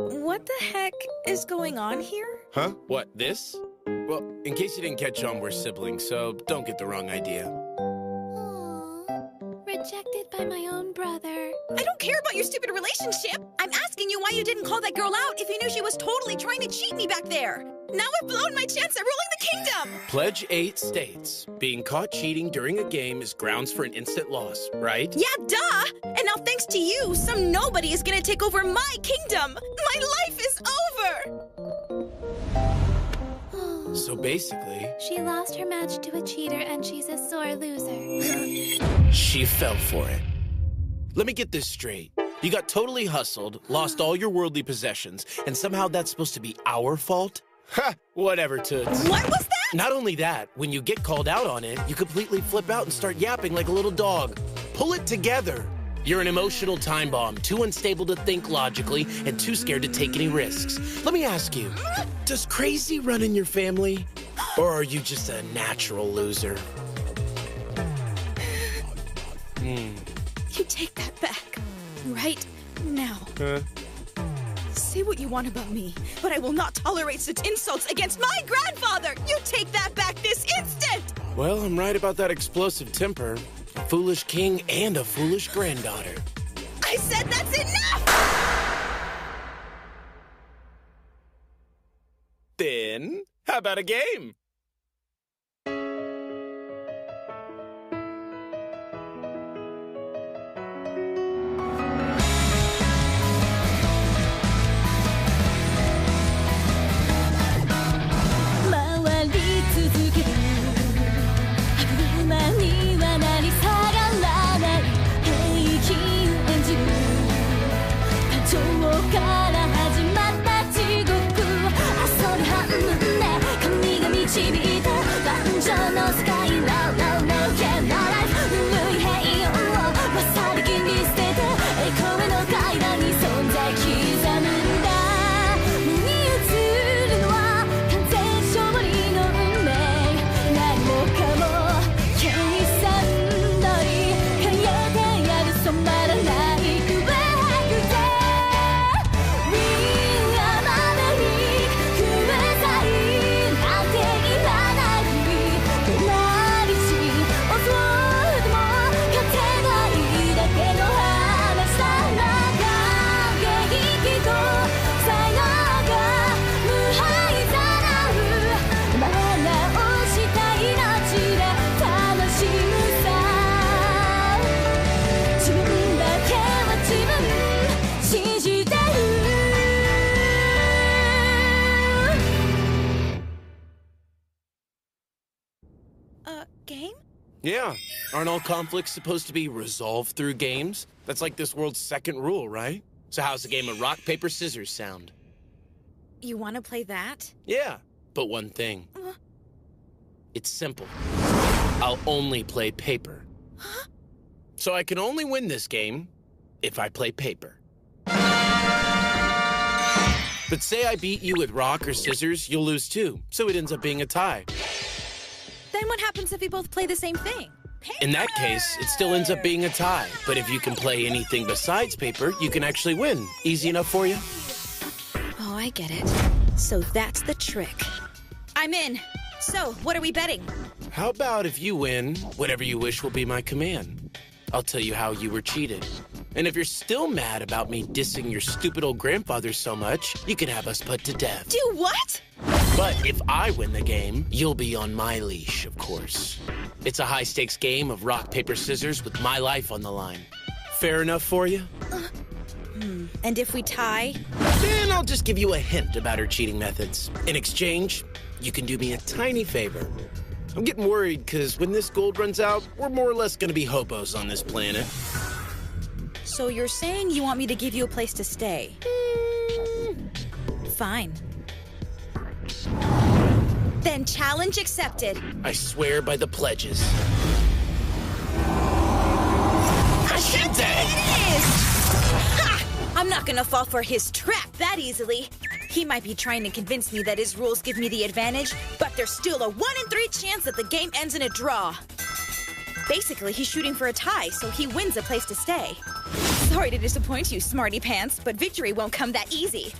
What the heck is going on here? Huh? What, this? Well, in case you didn't catch on, we're siblings, so don't get the wrong idea. Aww. Rejected by my own brother. I don't care about your stupid relationship. I'm asking you why you didn't call that girl out if you knew she was totally trying to cheat me back there. Now I've blown my chance at ruling the kingdom. Pledge 8 states, being caught cheating during a game is grounds for an instant loss, right? Yeah, duh! And now thanks to you, some nobody is gonna take over my kingdom! My life is over! So basically, She lost her match to a cheater and she's a sore loser. she fell for it. Let me get this straight. You got totally hustled, lost all your worldly possessions, and somehow that's supposed to be our fault? Ha! Whatever, Toots. What was that? Not only that, when you get called out on it, you completely flip out and start yapping like a little dog. Pull it together. You're an emotional time bomb, too unstable to think logically and too scared to take any risks. Let me ask you, does crazy run in your family? Or are you just a natural loser? You take that back. Right now. Say what you want about me, but I will not tolerate such insults against my grandfather! You take that back this instant! Well, I'm right about that explosive temper. A foolish king and a foolish granddaughter. I said that's enough! Then, how about a game? Game? Yeah. Aren't all conflicts supposed to be resolved through games? That's like this world's second rule, right? So how's the game of rock, paper, scissors sound? You want to play that? Yeah, but one thing. It's simple. I'll only play paper. Huh? So I can only win this game if I play paper. But say I beat you with rock or scissors, you'll lose too. So it ends up being a tie. Then what happens if we both play the same thing? In that case, it still ends up being a tie. But if you can play anything besides paper, you can actually win. Easy enough for you? Oh, I get it. So that's the trick. I'm in. So, what are we betting? How about if you win, whatever you wish will be my command? I'll tell you how you were cheated. And if you're still mad about me dissing your stupid old grandfather so much, you can have us put to death. Do what? But if I win the game, you'll be on my leash, of course. It's a high-stakes game of rock, paper, scissors with my life on the line. Fair enough for you? And if we tie? Then I'll just give you a hint about her cheating methods. In exchange, you can do me a tiny favor. I'm getting worried because when this gold runs out, we're more or less going to be hobos on this planet. So you're saying you want me to give you a place to stay? Fine. Then challenge accepted. I swear by the pledges. Ashente it is! Ha! I'm not gonna fall for his trap that easily. He might be trying to convince me that his rules give me the advantage, but there's still a 1 in 3 chance that the game ends in a draw. Basically, he's shooting for a tie, so he wins a place to stay. Sorry to disappoint you, smarty pants, but victory won't come that easy.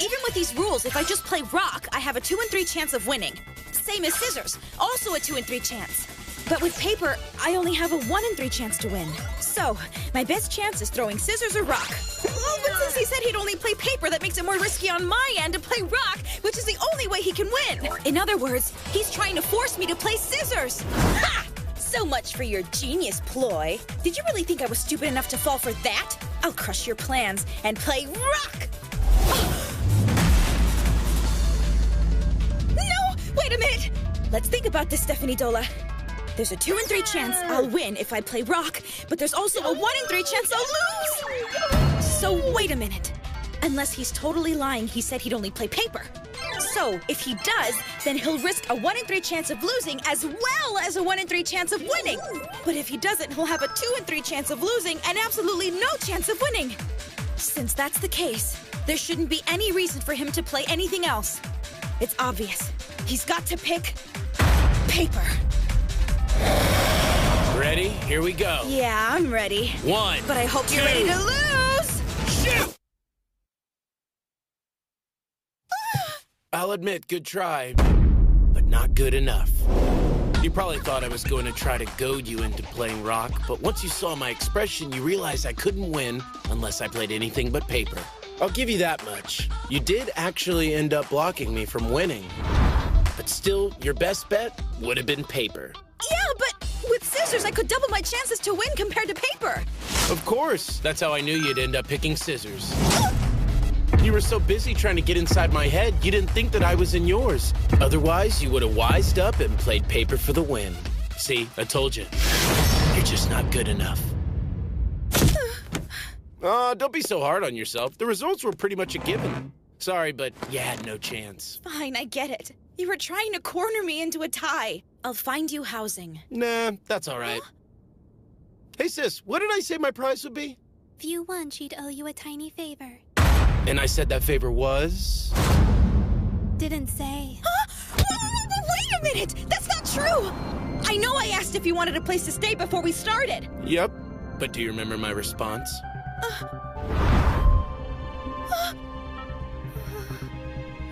Even with these rules, if I just play rock, I have a 2 in 3 chance of winning. Same as scissors, also a 2 in 3 chance. But with paper, I only have a 1 in 3 chance to win. So, my best chance is throwing scissors or rock. Oh, but since he said he'd only play paper, that makes it more risky on my end to play rock, which is the only way he can win. In other words, he's trying to force me to play scissors. Ha! So much for your genius ploy. Did you really think I was stupid enough to fall for that? I'll crush your plans and play rock! No! Wait a minute! Let's think about this, Stephanie Dola. There's a 2 in 3 chance I'll win if I play rock, but there's also a 1 in 3 chance I'll lose! So wait a minute. Unless he's totally lying, he said he'd only play paper. So, if he does, then he'll risk a 1 in 3 chance of losing as well as a 1 in 3 chance of winning. But if he doesn't, he'll have a 2 in 3 chance of losing and absolutely no chance of winning. Since that's the case, there shouldn't be any reason for him to play anything else. It's obvious. He's got to pick paper. Ready? Here we go. Yeah, I'm ready. 1, But I hope you're ready to lose! shoot! I'll admit, good try, but not good enough. You probably thought I was going to try to goad you into playing rock, but once you saw my expression, you realized I couldn't win unless I played anything but paper. I'll give you that much. You did actually end up blocking me from winning. But still, your best bet would have been paper. Yeah, but with scissors, I could double my chances to win compared to paper. Of course. That's how I knew you'd end up picking scissors. You were so busy trying to get inside my head, you didn't think that I was in yours. Otherwise, you would have wised up and played paper for the win. See, I told you. You're just not good enough. Don't be so hard on yourself. The results were pretty much a given. Sorry, but you had no chance. Fine, I get it. You were trying to corner me into a tie. I'll find you housing. Nah, that's all right. Hey, sis, what did I say my prize would be? If you won, she'd owe you a tiny favor. And I said that favor was? Didn't say. Wait a minute! That's not true! I know I asked if you wanted a place to stay before we started. Yep. But do you remember my response?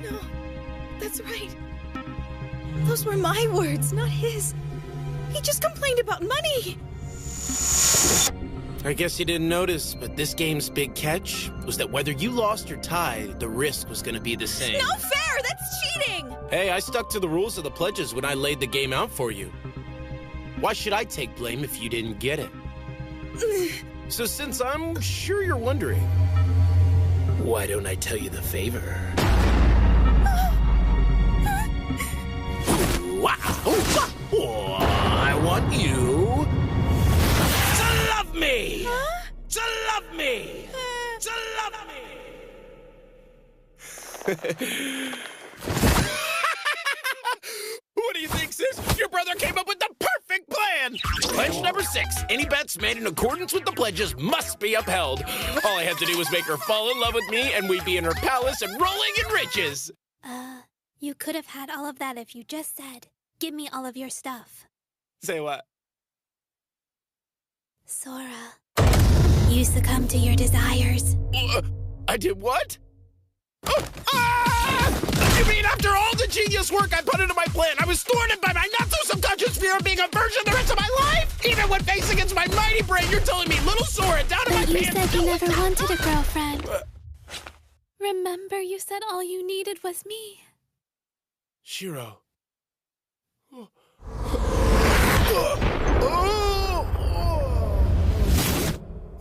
No, that's right. Those were my words, not his. He just complained about money. I guess you didn't notice, but this game's big catch was that whether you lost or tied, the risk was gonna be the same. No fair! That's cheating! Hey, I stuck to the rules of the pledges when I laid the game out for you. Why should I take blame if you didn't get it? So since I'm sure you're wondering, why don't I tell you the favor? Wow! I want you to love me! Huh? To love me! To love me! What do you think, sis? Your brother came up with the perfect plan! Pledge number 6. Any bets made in accordance with the pledges must be upheld. All I had to do was make her fall in love with me, and we'd be in her palace and rolling in riches. You could have had all of that if you just said, "Give me all of your stuff." Say what? Sora, you succumb to your desires. I did what? You mean after all the genius work I put into my plan, I was thwarted by my not-so-subconscious fear of being a virgin the rest of my life? Even when faced against my mighty brain, you're telling me, little Sora, down in my But you pants... said you never wanted a girlfriend. Remember, you said all you needed was me. Shiro.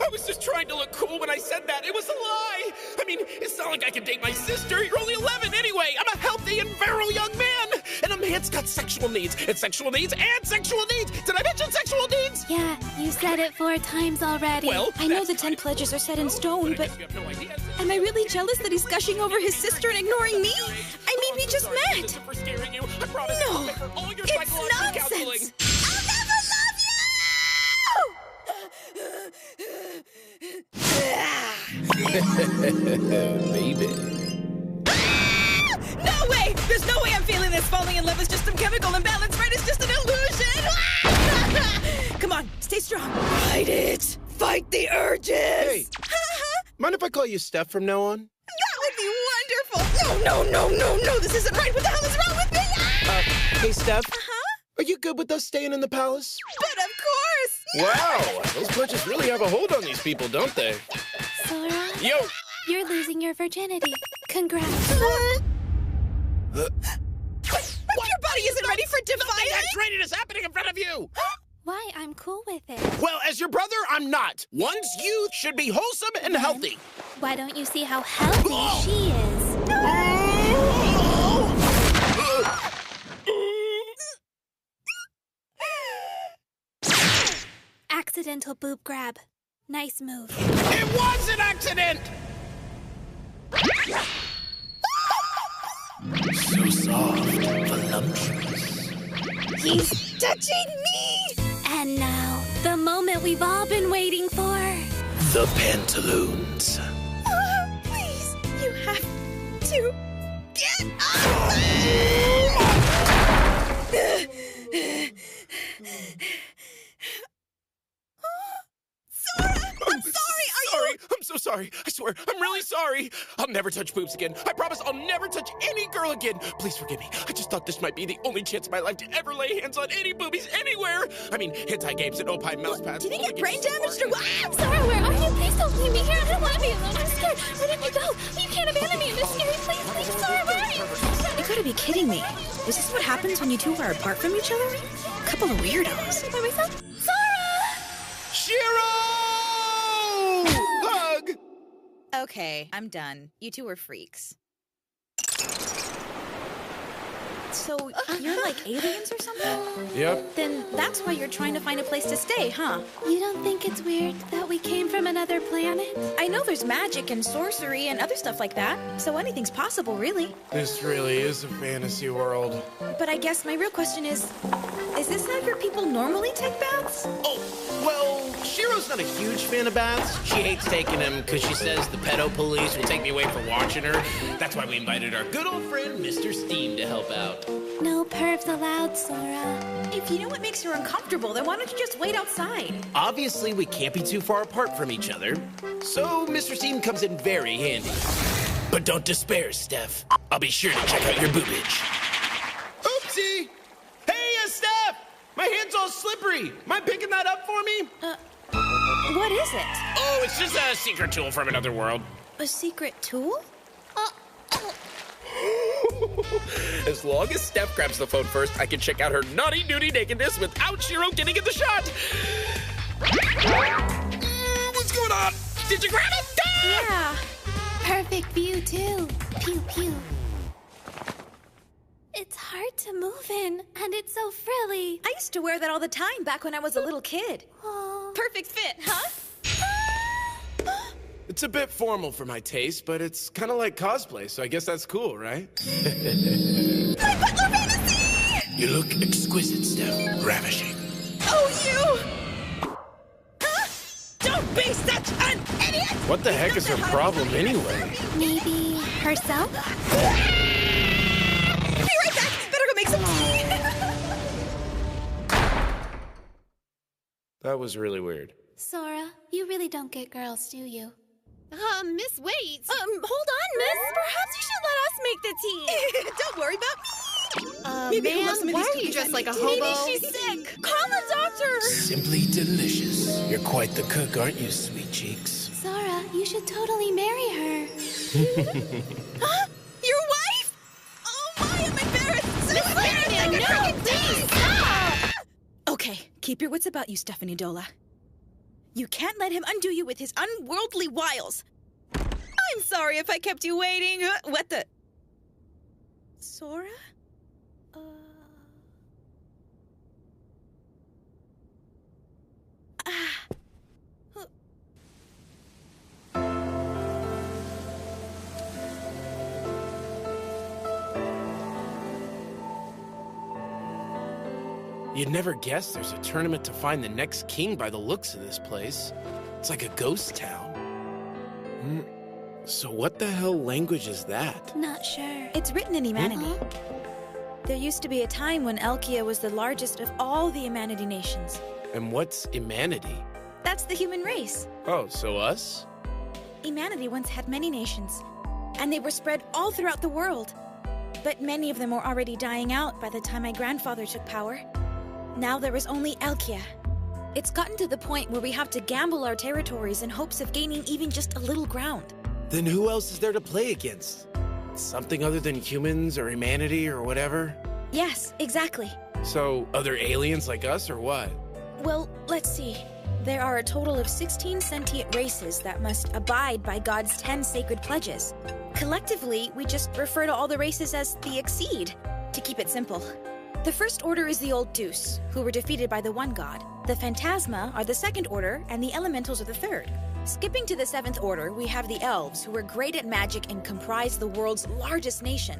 I was just trying to look cool when I said that. It was a lie. I mean, it's not like I can date my sister. You're only 11 anyway. I'm a healthy and virile young man. And a man's got sexual needs. And sexual needs and sexual needs. Did I mention sexual needs? Yeah, you said it 4 times already. Well, I know the 10 pledges are set in stone, but you have no idea. am I really jealous that he's gushing over his sister and ignoring me? I mean, we just met. For scaring you. I promise No, I'll pay for all your it's psychological counseling. nonsense. I'll never love you! Baby. No way! There's no way I'm feeling this. Falling in love is just some chemical imbalance, right? It's just an illusion! Come on, stay strong. Fight it! fight the urges! Hey, mind if I call you Steph from now on? That would be wonderful! No, this isn't right! What the hell is wrong with me? Hey, Steph. Uh-huh. Are you good with us staying in the palace? But of course! Wow, those punches really have a hold on these people, don't they? Sora, Yo! you're losing your virginity. Congrats. Your body isn't ready for defiance! X-rated is happening in front of you! Why? I'm cool with it. Well, as your brother, I'm not. One's youth should be wholesome and healthy. Why don't you see how healthy she is? Accidental boob grab. Nice move. It was an accident! So soft, voluptuous. He's touching me! And now, the moment we've all been waiting for. The pantaloons. Please, you have to get up! Sora, I'm sorry. I'm so sorry. I swear, I'm really sorry. I'll never touch boobs again. I promise I'll never touch any girl again. Please forgive me. I just thought this might be the only chance in my life to ever lay hands on any boobies anywhere. I mean, hentai games and opine mouse pads. Did he get brain damaged or what? Sora, where are you? Please don't leave me here. I don't want to be alone. I'm scared. Where did you go? You can't abandon me in this scary place. Please, Sora, where are you? You gotta be kidding me. Is this what happens when you two are apart from each other? Couple of weirdos. By myself? Sora! Shiro! Hug! Okay, I'm done. You two are freaks. So, you're like aliens or something? Yep. Then that's why you're trying to find a place to stay, huh? You don't think it's weird that we came from another planet? I know there's magic and sorcery and other stuff like that, so anything's possible, really. This really is a fantasy world. But I guess my real question is this how your people normally take baths? Oh, well, Shiro's not a huge fan of baths. She hates taking them because she says the pedo police will take me away for watching her. That's why we invited our good old friend, Mr. Steam, to help out. No pervs allowed, Sora. If you know what makes her uncomfortable, then why don't you just wait outside? Obviously, we can't be too far apart from each other, so Mr. Steam comes in very handy. But don't despair, Steph. I'll be sure to check out your boobage. Oopsie! Hey, Steph! My hand's all slippery. Mind picking that up for me? What is it? Oh, it's just a secret tool from another world. A secret tool? As long as Steph grabs the phone first, I can check out her naughty-nudie nakedness without Shiro getting in the shot. What's going on? Did you grab it? Yeah. Perfect view, too. Pew, pew. It's hard to move in, and it's so frilly. I used to wear that all the time back when I was a little kid. Oh. Perfect fit, huh? It's a bit formal for my taste, but it's kind of like cosplay, so I guess that's cool, right? My butler fantasy! You look exquisite, Steph. Ravishing. Oh, you! Huh? Don't be such an idiot! What the heck is her problem anyway? Maybe herself? Be right back! Better go make some tea! That was really weird. Sora, you really don't get girls, do you? Miss Waits. Hold on, miss. Perhaps you should let us make the tea. Don't worry about me. Maybe we'll have some Ma'am, of why these are you cookies dressed I like a made. hobo? Maybe she's sick. Call the doctor. Simply delicious. You're quite the cook, aren't you, sweet cheeks? Sora, you should totally marry her. Huh? Your wife? Oh my, I'm embarrassed. So embarrassed. I could freaking die. Okay, keep your wits about you, Stephanie Dola. You can't let him undo you with his unworldly wiles. I'm sorry if I kept you waiting. What the? Sora? You'd never guess there's a tournament to find the next king by the looks of this place. It's like a ghost town. So what the hell language is that? Not sure. It's written in Emanity. There used to be a time when Elkia was the largest of all the Emanity nations. And what's Emanity? That's the human race. Oh, so us? Humanity once had many nations, and they were spread all throughout the world. But many of them were already dying out by the time my grandfather took power. Now there is only Elkia. It's gotten to the point where we have to gamble our territories in hopes of gaining even just a little ground. Then who else is there to play against? Something other than humans or humanity or whatever? Yes, exactly. So, other aliens like us or what? Well, let's see. There are a total of 16 sentient races that must abide by God's 10 sacred pledges. Collectively, we just refer to all the races as the Exceed, to keep it simple. The first order is the Old Deuce, who were defeated by the one god. The Phantasma are the second order, and the Elementals are the third. Skipping to the seventh order, we have the Elves, who are great at magic and comprise the world's largest nation.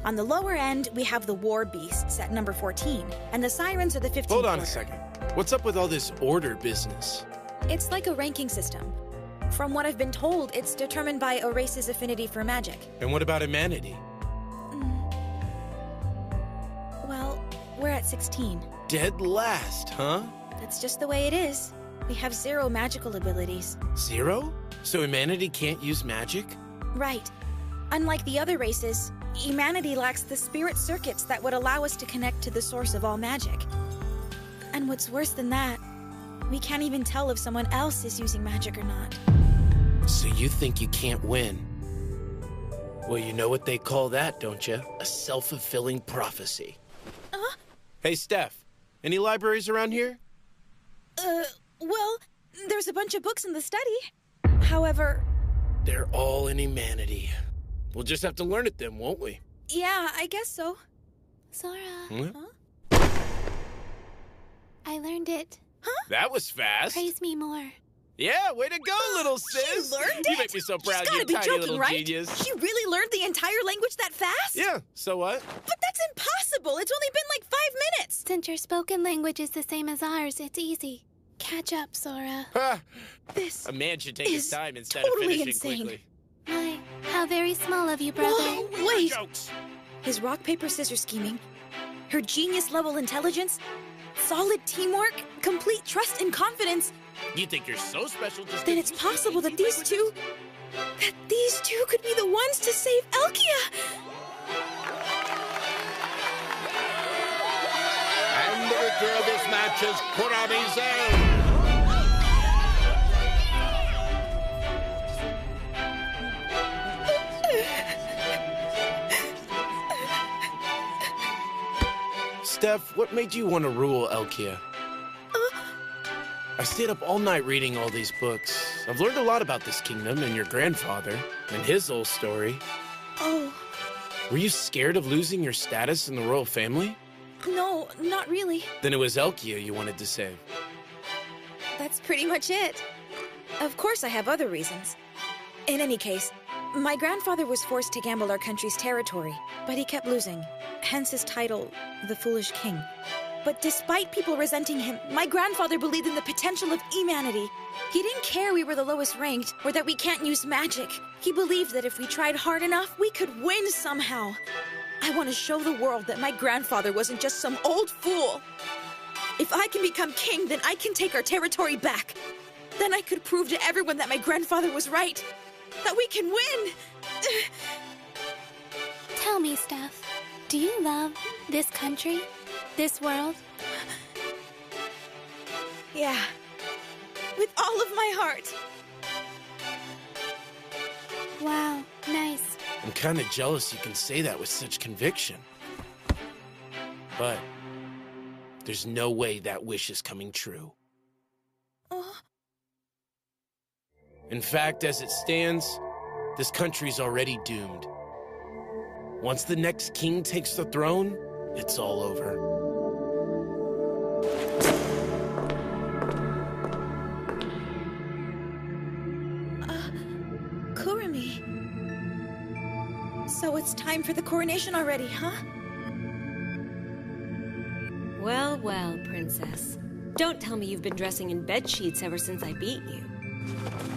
On the lower end, we have the War Beasts at number 14, and the Sirens are the 15th Hold on order. a second. What's up with all this order business? It's like a ranking system. From what I've been told, it's determined by a race's affinity for magic. And what about humanity? Well, we're at 16. Dead last, huh? That's just the way it is. We have 0 magical abilities. 0? So humanity can't use magic? Right. Unlike the other races, humanity lacks the spirit circuits that would allow us to connect to the source of all magic. And what's worse than that, we can't even tell if someone else is using magic or not. So you think you can't win? Well, you know what they call that, don't you? A self-fulfilling prophecy. Hey, Steph, any libraries around here? Well, there's a bunch of books in the study. However... They're all in humanity. We'll just have to learn it then, won't we? Yeah, I guess so. Sora, Huh? I learned it. That was fast. Praise me more. Yeah, way to go, little sis. She learned You it? make me so proud, She's gotta you be tiny joking, little right? genius. She really learned the entire language that fast? Yeah, so what? But that's impossible. It's only been like 5 minutes. Since your spoken language is the same as ours, it's easy. Catch up, Sora. Ha! This A man should take his is time instead totally of finishing insane. quickly. My, how very small of you, brother. Whoa, wait. Jokes. His rock, paper, scissors scheming, her genius-level intelligence, solid teamwork, complete trust and confidence. You think you're so special just Then 'cause it's you speak possible that 18 these two could be the ones to save Elkia. And the victor of this match is Kurami Zen. Steph, what made you want to rule Elkia? I stayed up all night reading all these books. I've learned a lot about this kingdom and your grandfather and his whole story. Oh, Were you scared of losing your status in the royal family? no, not really. Then it was Elkia you wanted to save. That's pretty much it. Of course, I have other reasons. In any case, my grandfather was forced to gamble our country's territory, but he kept losing, hence his title, the Foolish King. But despite people resenting him, my grandfather believed in the potential of humanity. He didn't care we were the lowest ranked or that we can't use magic. He believed that if we tried hard enough, we could win somehow. I want to show the world that my grandfather wasn't just some old fool. If I can become king, then I can take our territory back. Then I could prove to everyone that my grandfather was right. That we can win! Tell me, Steph, do you love this country? This world? Yeah. With all of my heart. Wow, nice. I'm kind of jealous you can say that with such conviction. But there's no way that wish is coming true. In fact, as it stands, this country's already doomed. Once the next king takes the throne, it's all over. Kurumi. So it's time for the coronation already, huh? Well, well, princess. Don't tell me you've been dressing in bed sheets ever since I beat you.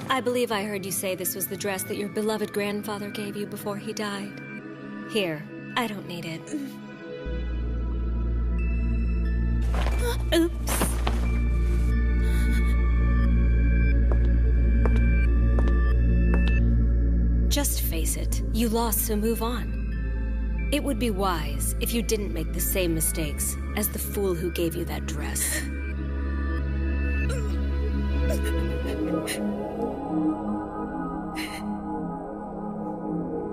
I believe I heard you say this was the dress that your beloved grandfather gave you before he died. Here, I don't need it. Oops. Just face it. You lost, so move on. It would be wise if you didn't make the same mistakes as the fool who gave you that dress.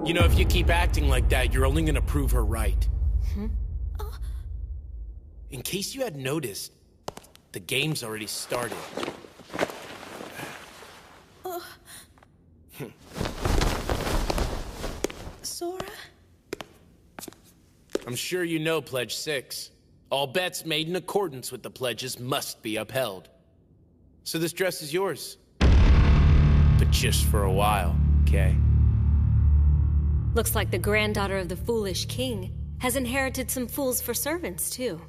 You know, if you keep acting like that, you're only gonna prove her right. In case you hadn't noticed, the game's already started. Sora? I'm sure you know Pledge 6. All bets made in accordance with the pledges must be upheld. So this dress is yours. But just for a while, okay? Looks like the granddaughter of the foolish king has inherited some fools for servants, too.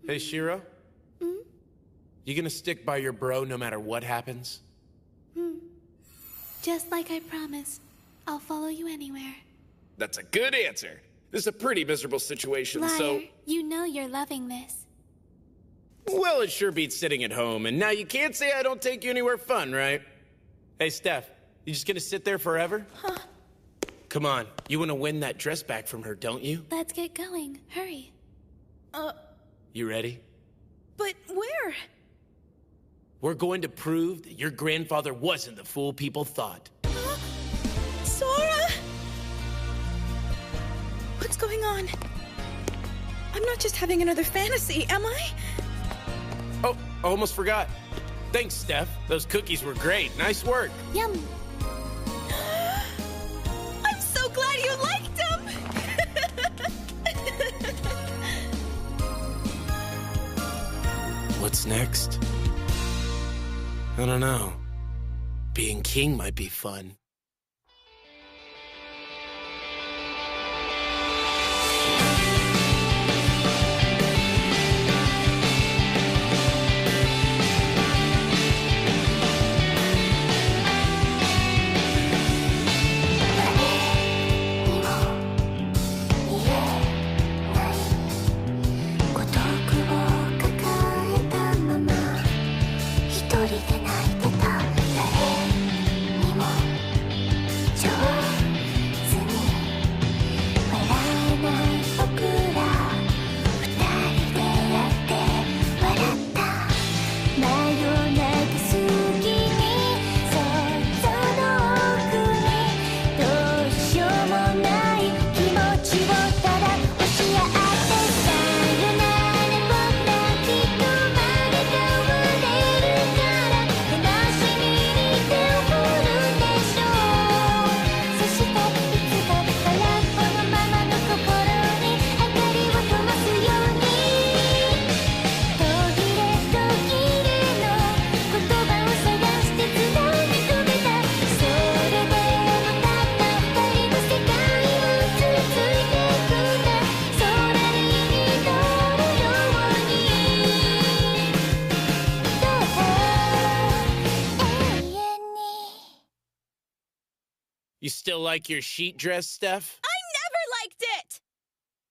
Hey, Shiro? You gonna stick by your bro no matter what happens? Just like I promised. I'll follow you anywhere. That's a good answer. This is a pretty miserable situation, so... Liar, you know you're loving this. Well, it sure beats sitting at home, and now you can't say I don't take you anywhere fun, right? Hey, Steph, you just gonna sit there forever? Huh? Come on, you wanna win that dress back from her, don't you? Let's get going. Hurry. You ready? But where? We're going to prove that your grandfather wasn't the fool people thought. Sora? What's going on? I'm not just having another fantasy, am I? Oh, I almost forgot. Thanks, Steph. Those cookies were great. Nice work. Yum. I'm so glad you liked them! What's next? I don't know. Being king might be fun. You still like your sheet dress, Steph?